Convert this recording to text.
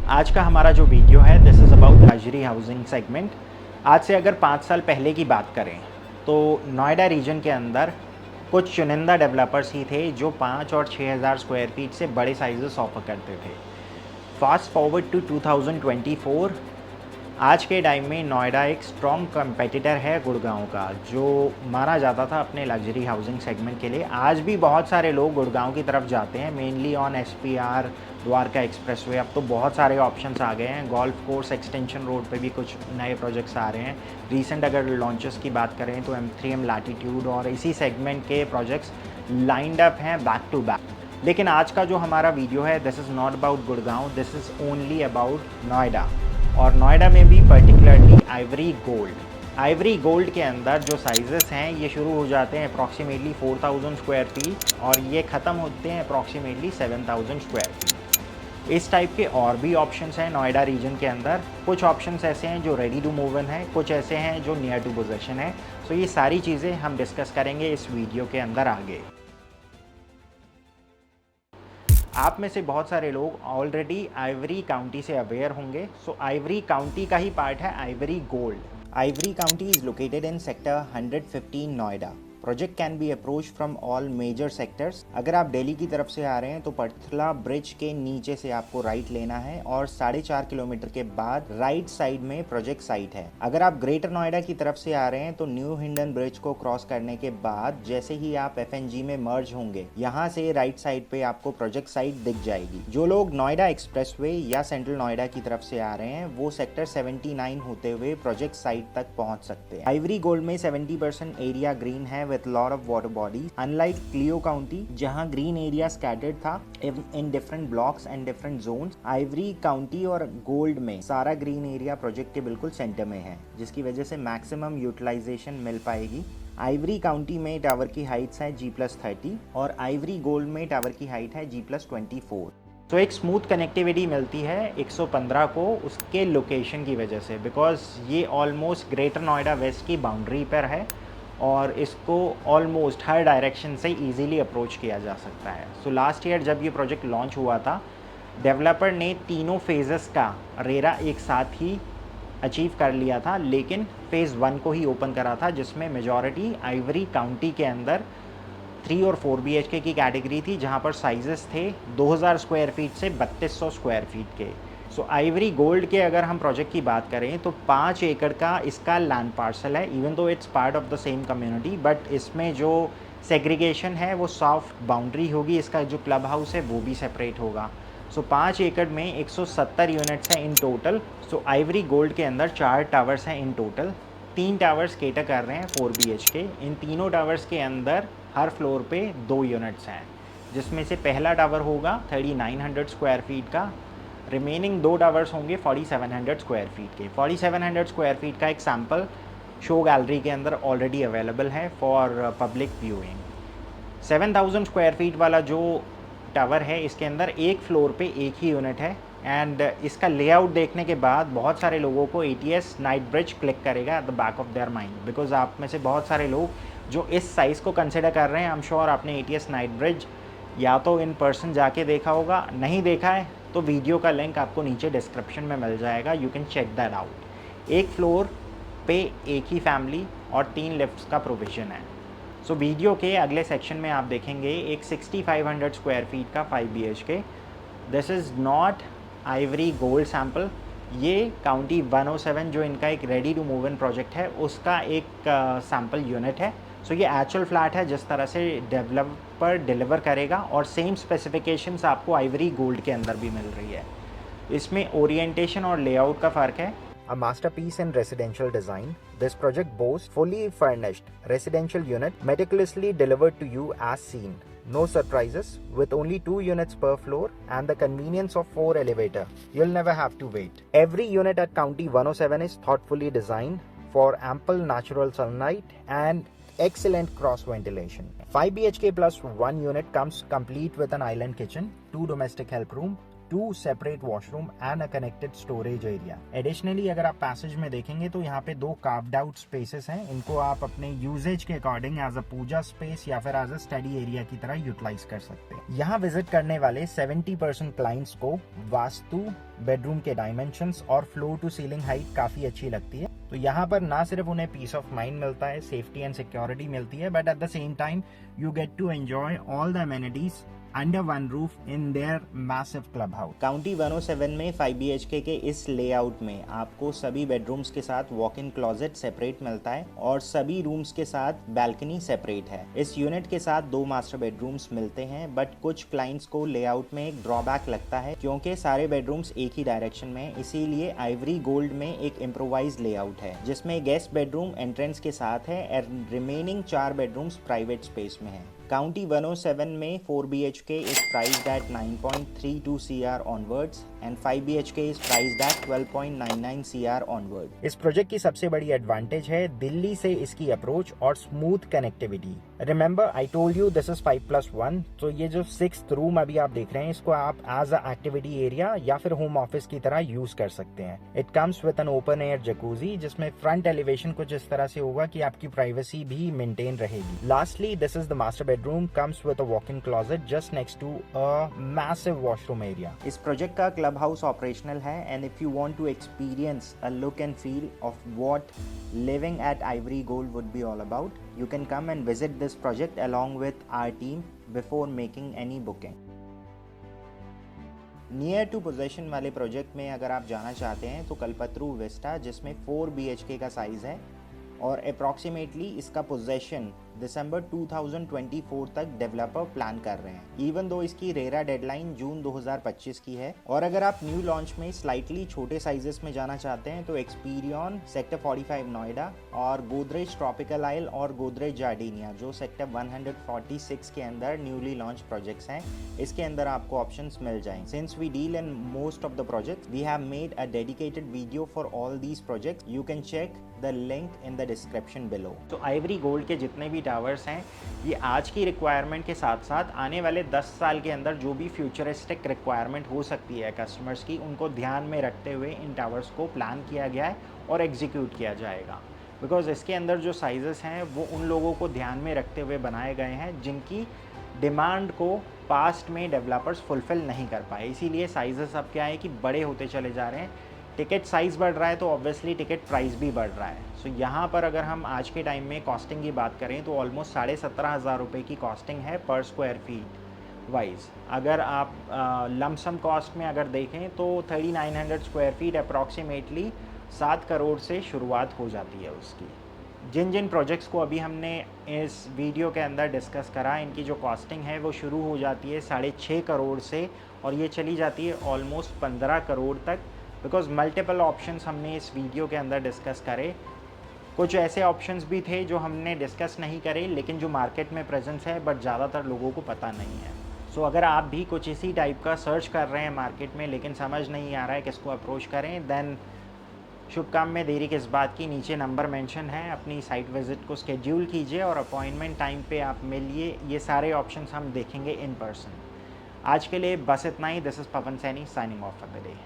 आज का हमारा जो वीडियो है this is about luxury housing segment. आज से अगर 5 साल पहले की बात करें तो नोएडा रीजन के अंदर कुछ चुनिंदा डेवलपर्स ही थे जो 5 और 6,000 स्क्वायर फीट से बड़े साइजेस ऑफर करते थे। फास्ट फॉरवर्ड टू 2024, आज के टाइम में नोएडा एक स्ट्रॉन्ग कंपेटिटर है गुड़गांव का, जो माना जाता था अपने लग्जरी हाउसिंग सेगमेंट के लिए। आज भी बहुत सारे लोग गुड़गांव की तरफ जाते हैं, mainly on SPR, Dwarka expressway. अब तो बहुत सारे ऑप्शंस आ गए हैं। गोल्फ कोर्स एक्सटेंशन रोड पे भी कुछ नए प्रोजेक्ट्स आ रहे हैं। रीसेंट अगर लॉन्चेस की बात करें तो M3M लैटिट्यूड और इसी सेगमेंट के प्रोजेक्ट्स लाइंड अप हैं बैक टू बैक। लेकिन आज का जो हमारा वीडियो है this is not about Gurgaon, this is only about Noida. और नोएडा में भी पर्टिकुलरली आइवरी गोल्ड के अंदर जो साइजेस हैं ये शुरू हो जाते हैं अप्रॉक्सीमेटली 4,000 स्क्वायर फीट और ये ख़त्म होते हैं अप्रॉक्सीमेटली 7,000 स्क्वायर फीट। इस टाइप के और भी ऑप्शंस हैं नोएडा रीजन के अंदर। कुछ ऑप्शंस ऐसे हैं जो रेडी टू मूव इन है, कुछ ऐसे हैं जो नियर टू पोजेशन है। सो ये सारी चीज़ें हम डिस्कस करेंगे इस वीडियो के अंदर आगे। आप में से बहुत सारे लोग ऑलरेडी आइवरी काउंटी से अवेयर होंगे। सो आइवरी काउंटी का ही पार्ट है Ivory Gold. Ivory County is located in sector 115 Noida. Project can be approach from all major sectors. अगर आप दिल्ली की तरफ से आ रहे हैं तो पथला ब्रिज के नीचे से आपको राइट लेना है और 4.5 किलोमीटर के बाद राइट साइड में प्रोजेक्ट साइट है। अगर आप ग्रेटर नोएडा की तरफ से आ रहे हैं तो न्यू हिंडन ब्रिज को क्रॉस करने के बाद जैसे ही आप FNG में मर्ज होंगे, यहाँ से राइट साइड पे आपको प्रोजेक्ट साइट दिख जाएगी। जो लोग नोएडा एक्सप्रेसवे या सेंट्रल नोएडा की तरफ से आ रहे हैं वो सेक्टर 79 होते हुए प्रोजेक्ट साइट तक पहुंच सकते हैं। आइवरी गोल्ड में 70% एरिया ग्रीन है with lot of water bodies, unlike Clio County जहां ग्रीन एरिया scattered था in different blocks and different zones। Ivory county और गोल्ड में सारा ग्रीन एरिया प्रोजेक्ट के बिल्कुल सेंटर में है, जिसकी वजह से मैक्सिमम यूटिलाइजेशन मिल पाएगी। आइवरी काउंटी में टावर की हाइट्स है G+30 और आइवरी गोल्ड में टावर की हाइट है G+24। तो एक स्मूथ कनेक्टिविटी मिलती है 115 को उसके लोकेशन की वजह से, बिकॉज ये ऑलमोस्ट ग्रेटर नोएडा वेस्ट की बाउंड्री पर है और इसको ऑलमोस्ट हर डायरेक्शन से इजीली अप्रोच किया जा सकता है। सो लास्ट ईयर जब ये प्रोजेक्ट लॉन्च हुआ था, डेवलपर ने तीनों फेजेस का रेरा एक साथ ही अचीव कर लिया था, लेकिन फ़ेज़ 1 को ही ओपन करा था, जिसमें मेजॉरिटी आइवरी काउंटी के अंदर 3 और 4 BHK की कैटेगरी थी, जहाँ पर साइजेस थे 2,000 स्क्वायर फीट से 3,200 स्क्वायर फीट के। सो आइवरी गोल्ड के अगर हम प्रोजेक्ट की बात करें तो 5 एकड़ का इसका लैंड पार्सल है, even though it's part of the same community, but इसमें जो सेग्रीगेशन है वो सॉफ्ट बाउंड्री होगी। इसका जो क्लब हाउस है वो भी सेपरेट होगा। सो 5 एकड़ में 170 यूनिट्स हैं in total. So Ivory Gold के अंदर 4 टावर्स हैं इन टोटल। 3 टावर्स केटर कर रहे हैं 4 BHK। इन तीनों टावर्स के अंदर हर फ्लोर पे 2 यूनिट्स हैं, जिसमें से पहला टावर होगा 3,900 स्क्वायर फीट का, रिमेनिंग 2 टावर्स होंगे 4,700 स्क्वायर फीट के। 4,700 स्क्वायर फीट का एक सैम्पल शो गैलरी के अंदर ऑलरेडी अवेलेबल है for public viewing. 7,000 square feet वाला जो टावर है इसके अंदर एक फ्लोर पे एक ही यूनिट है। एंड इसका लेआउट देखने के बाद बहुत सारे लोगों को ATS नाइट ब्रिज क्लिक करेगा at the back of their mind, because आप में से बहुत सारे लोग जो इस साइज़ को कंसिडर कर रहे हैं, आई एम श्योर आपने ATS नाइट ब्रिज या तो इन पर्सन जाके देखा होगा, नहीं देखा है तो वीडियो का लिंक आपको नीचे डिस्क्रिप्शन में मिल जाएगा, you can check that out. एक फ्लोर पे एक ही फैमिली और 3 लिफ्ट्स का प्रोविज़न है। सो वीडियो के अगले सेक्शन में आप देखेंगे एक 6,500 स्क्वायर फीट का 5 BHK। This is not Ivory Gold sample, ये काउंटी 107 जो इनका एक ready to move in project है उसका एक सैम्पल यूनिट है। सो ये एक्चुअल फ्लैट है जिस तरह से डेवलपर डिलीवर करेगा, और सेम स्पेसिफिकेशंस आपको आइवरी गोल्ड के अंदर भी मिल रही है। इसमें ओरिएंटेशन और लेआउट का फ़र्क है। A masterpiece in residential design, this project boasts fully furnished residential unit meticulously delivered to you as seen. No surprises, with only 2 units per floor and the convenience of 4 elevator. You'll never have to wait. Every unit at County 107 is thoughtfully designed for ample natural sunlight and excellent cross ventilation. 5 BHK plus 1 unit comes complete with an island kitchen, 2 domestic help room, 2 separate washroom and a connected storage area. Additionally अगर आप passage में देखेंगे तो यहाँ पे 2 carved out spaces हैं, इनको आप अपने यूजेज के according as a puja space या फिर एज अ स्टडी एरिया की तरह यूटिलाइज कर सकते हैं। यहाँ विजिट करने वाले 70% क्लाइंट्स को वास्तु, बेडरूम के डायमेंशंस और फ्लोर टू सीलिंग हाइट काफी अच्छी लगती है। तो यहाँ पर ना सिर्फ उन्हें पीस ऑफ माइंड मिलता है, सेफ्टी एंड सिक्योरिटी मिलती है, but at the same time you get to enjoy all the amenities under one roof in their massive clubhouse। County 107 में 5 BHK के इस लेआउट में आपको सभी बेडरूम्स के साथ वॉक इन क्लोजेट सेपरेट मिलता है और सभी रूम्स के साथ बैल्कनी सेपरेट है। इस यूनिट के साथ 2 मास्टर बेडरूम्स मिलते हैं, बट कुछ क्लाइंट्स को लेआउट में एक ड्रॉबैक लगता है क्योंकि सारे बेडरूम्स एक ही डायरेक्शन में, इसीलिए आइवरी गोल्ड में एक इम्प्रोवाइज लेआउट है जिसमें गेस्ट बेडरूम एंट्रेंस के साथ है and remaining 4 bedrooms private space में है। काउंटी 107 में 4 BHK is priced at 9.32 CR onwards and 5 BHK is priced at 12.99 CR onward। इस प्रोजेक्ट की सबसे बड़ी एडवांटेज है दिल्ली से इसकी अप्रोच और smooth connectivity. Remember I told you this is 5+1, तो ये जो 6th रूम अभी आप देख रहे हैं इसको आप एज अ एक्टिविटी एरिया या फिर होम ऑफिस की तरह यूज कर सकते हैं। It comes with an open air jacuzzi जिसमें फ्रंट एलिवेशन कुछ इस तरह से होगा कि आपकी प्राइवेसी भी मेंटेन रहेगी। Lastly this is the master bedroom comes with a walk-in closet just next to a massive washroom area। इस प्रोजेक्ट का क्लब हाउस ऑपरेशनल है and if you want to experience a look and feel of what living at Ivory Gold would be all about, you can come and visit this project along with our team before making any booking। Near to possession वाले project में अगर आप जाना चाहते हैं तो Kalpataru Vista जिसमें 4 BHK का साइज है और अप्रॉक्सीमेटली इसका पोजेशन दिसंबर 2024 तक डेवलपर प्लान कर रहे हैं, इवन दो इसकी रेरा डेडलाइन जून 2025 की है। और अगर आप न्यू लॉन्च में स्लाइटली छोटे साइजेस में जाना चाहते हैं तो एक्सपीरियन सेक्टर 45 नोएडा और गोदरेज ट्रॉपिकल आइल और गोदरेज जार्डिनिया जो सेक्टर 146 के अंदर न्यूली लॉन्च प्रोजेक्ट्स हैं, इसके अंदर आपको ऑप्शंस मिल जाएंगे। Since we deal in most of the projects we have made a dedicated video for all these projects, you can check the link in the description below. तो Ivory Gold के जितने भी टावर्स हैं ये आज की रिक्वायरमेंट के साथ साथ आने वाले 10 साल के अंदर जो भी फ्यूचरिस्टिक रिक्वायरमेंट हो सकती है कस्टमर्स की, उनको ध्यान में रखते हुए इन टावर्स को प्लान किया गया है और एग्जीक्यूट किया जाएगा। बिकॉज इसके अंदर जो साइजेस हैं वो उन लोगों को ध्यान में रखते हुए बनाए गए हैं जिनकी डिमांड को पास्ट में डेवलपर्स फुलफ़िल नहीं कर पाए, इसीलिए साइजेस अब क्या है कि बड़े होते चले जा रहे हैं। टिकट साइज़ बढ़ रहा है तो ऑब्वियसली टिकट प्राइस भी बढ़ रहा है। सो यहाँ पर अगर हम आज के टाइम में कॉस्टिंग की बात करें तो ऑलमोस्ट 17,500 रुपये की कॉस्टिंग है पर स्क्वायर फीट वाइज। अगर आप लमसम कॉस्ट में अगर देखें तो 3900 स्क्वायर फीट अप्रॉक्सीमेटली 7 करोड़ से शुरुआत हो जाती है उसकी। जिन जिन प्रोजेक्ट्स को अभी हमने इस वीडियो के अंदर डिस्कस करा, इनकी जो कॉस्टिंग है वो शुरू हो जाती है 6.5 करोड़ से और ये चली जाती है ऑलमोस्ट 15 करोड़ तक। बिकॉज मल्टीपल ऑप्शंस हमने इस वीडियो के अंदर डिस्कस करे, कुछ ऐसे ऑप्शंस भी थे जो हमने डिस्कस नहीं करे लेकिन जो मार्केट में प्रेजेंस है बट ज़्यादातर लोगों को पता नहीं है। सो अगर आप भी कुछ इसी टाइप का सर्च कर रहे हैं मार्केट में लेकिन समझ नहीं आ रहा है किसको अप्रोच करें, देन शुभ काम में देरी किस बात की, नीचे नंबर मेंशन है, अपनी साइट विजिट को स्केड्यूल कीजिए और अपॉइंटमेंट टाइम पे आप मिलिए। ये सारे ऑप्शंस हम देखेंगे इन पर्सन। आज के लिए बस इतना ही। This is Pawan Saini signing off for the day.